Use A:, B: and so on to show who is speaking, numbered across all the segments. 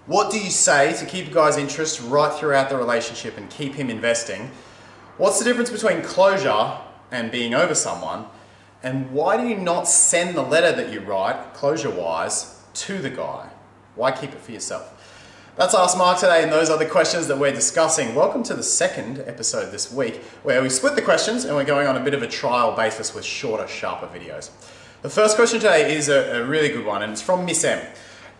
A: What do you say to keep a guy's interest right throughout the relationship and keep him investing? What's the difference between closure and being over someone? And why do you not send the letter that you write, closure-wise, to the guy? Why keep it for yourself? That's Ask Mark today, and those are the questions that we're discussing. Welcome to the second episode this week, where we split the questions and we're going on a bit of a trial basis with shorter, sharper videos. The first question today is a really good one, and it's from Miss M.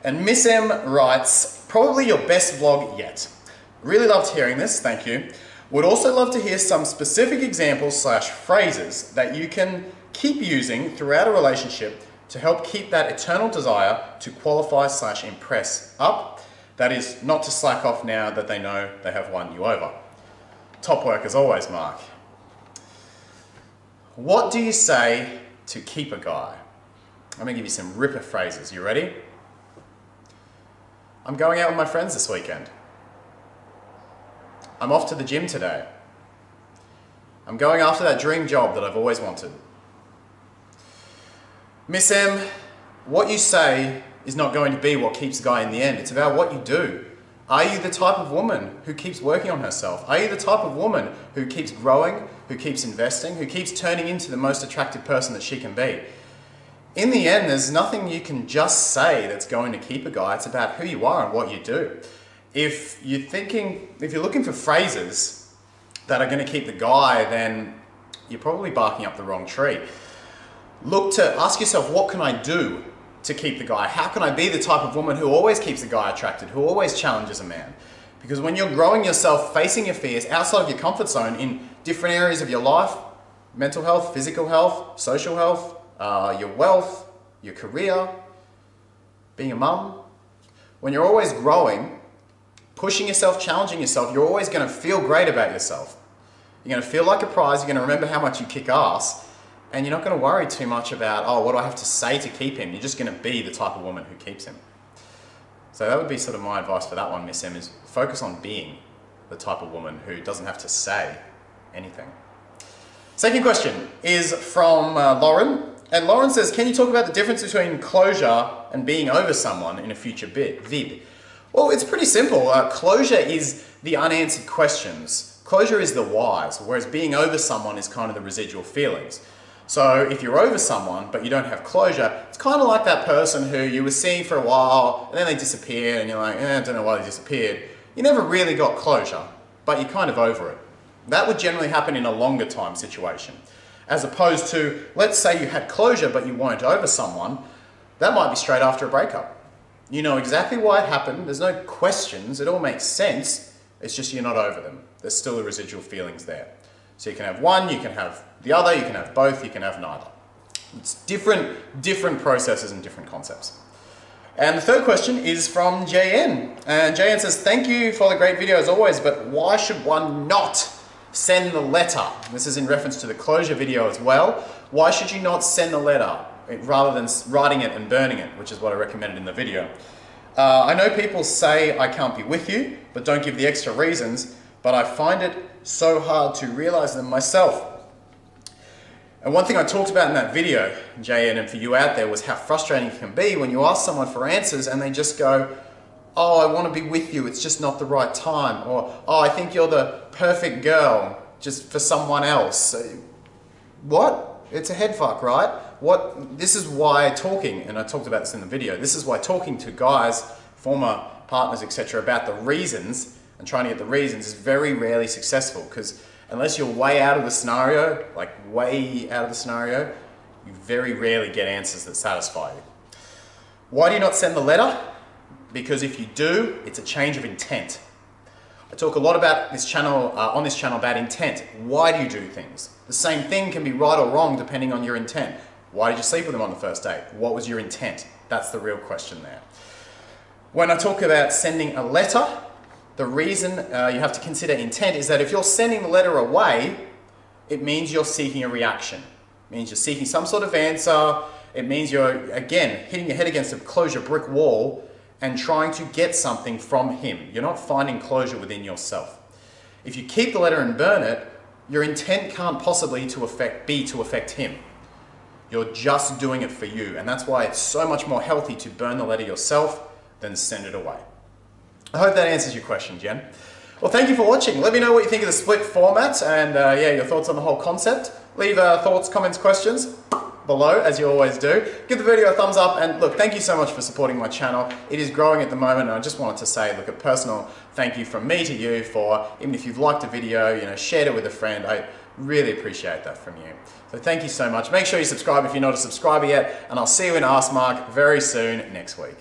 A: And Miss M writes, probably your best vlog yet. Really loved hearing this, thank you. Would also love to hear some specific examples / phrases that you can keep using throughout a relationship to help keep that eternal desire to qualify / impress up. That is, not to slack off now that they know they have won you over. Top work as always, Mark. What do you say to keep a guy? I'm going to give you some ripper phrases. You ready? I'm going out with my friends this weekend. I'm off to the gym today. I'm going after that dream job that I've always wanted. Miss M, what you say is not going to be what keeps a guy in the end. It's about what you do. Are you the type of woman who keeps working on herself? Are you the type of woman who keeps growing, who keeps investing, who keeps turning into the most attractive person that she can be? In the end, there's nothing you can just say that's going to keep a guy. It's about who you are and what you do. If you're looking for phrases that are going to keep the guy, then you're probably barking up the wrong tree. Look to ask yourself, what can I do to keep the guy? How can I be the type of woman who always keeps a guy attracted, who always challenges a man? Because when you're growing yourself, facing your fears outside of your comfort zone in different areas of your life, mental health, physical health, social health, your wealth, your career, being a mum, when you're always growing, pushing yourself, challenging yourself, you're always going to feel great about yourself. You're going to feel like a prize, you're going to remember how much you kick ass, and you're not going to worry too much about, oh, what do I have to say to keep him? You're just going to be the type of woman who keeps him. So that would be sort of my advice for that one, Miss M, is focus on being the type of woman who doesn't have to say anything. Second question is from Lauren. And Lauren says, can you talk about the difference between closure and being over someone in a future vid? Well, it's pretty simple. Closure is the unanswered questions. Closure is the whys, whereas being over someone is kind of the residual feelings. So if you're over someone, but you don't have closure, it's kind of like that person who you were seeing for a while, and then they disappeared, and you're like, I don't know why they disappeared. You never really got closure, but you're kind of over it. That would generally happen in a longer time situation. As opposed to, let's say you had closure, but you weren't over someone, that might be straight after a breakup. You know exactly why it happened, there's no questions, it all makes sense, it's just you're not over them. There's still the residual feelings there. So you can have one, you can have the other, you can have both, you can have neither. It's different processes and different concepts. And the third question is from JN. And JN says, thank you for the great video as always, but why should one not send the letter? This is in reference to the closure video as well. Why should you not send the letter rather than writing it and burning it, which is what I recommended in the video? I know people say I can't be with you, but don't give the extra reasons, but I find it so hard to realize them myself. And one thing I talked about in that video, JN, and for you out there, was how frustrating it can be when you ask someone for answers and they just go, oh, I want to be with you, it's just not the right time. Or, oh, I think you're the perfect girl, just for someone else. What? It's a head fuck, right? This is why talking, and I talked about this in the video, this is why talking to guys, former partners, etc., about the reasons and trying to get the reasons is very rarely successful, because unless you're way out of the scenario, like way out of the scenario, you very rarely get answers that satisfy you. Why do you not send the letter? Because if you do, it's a change of intent. I talk a lot about this channel, on this channel about intent. Why do you do things? The same thing can be right or wrong depending on your intent. Why did you sleep with them on the first date? What was your intent? That's the real question there. When I talk about sending a letter, the reason you have to consider intent is that if you're sending the letter away, it means you're seeking a reaction. It means you're seeking some sort of answer. It means you're, again, hitting your head against a closure brick wall and trying to get something from him. You're not finding closure within yourself. If you keep the letter and burn it, your intent can't possibly be to affect him. You're just doing it for you, and that's why it's so much more healthy to burn the letter yourself than send it away. I hope that answers your question, Jen. Well, thank you for watching. Let me know what you think of the split format and yeah, your thoughts on the whole concept. Leave thoughts, comments, questions below, as you always do. Give the video a thumbs up, and look, thank you so much for supporting my channel. It is growing at the moment, and I just wanted to say, look, a personal thank you from me to you for, even if you've liked a video, you know, shared it with a friend, I really appreciate that from you. So thank you so much. Make sure you subscribe if you're not a subscriber yet, and I'll see you in Ask Mark very soon next week.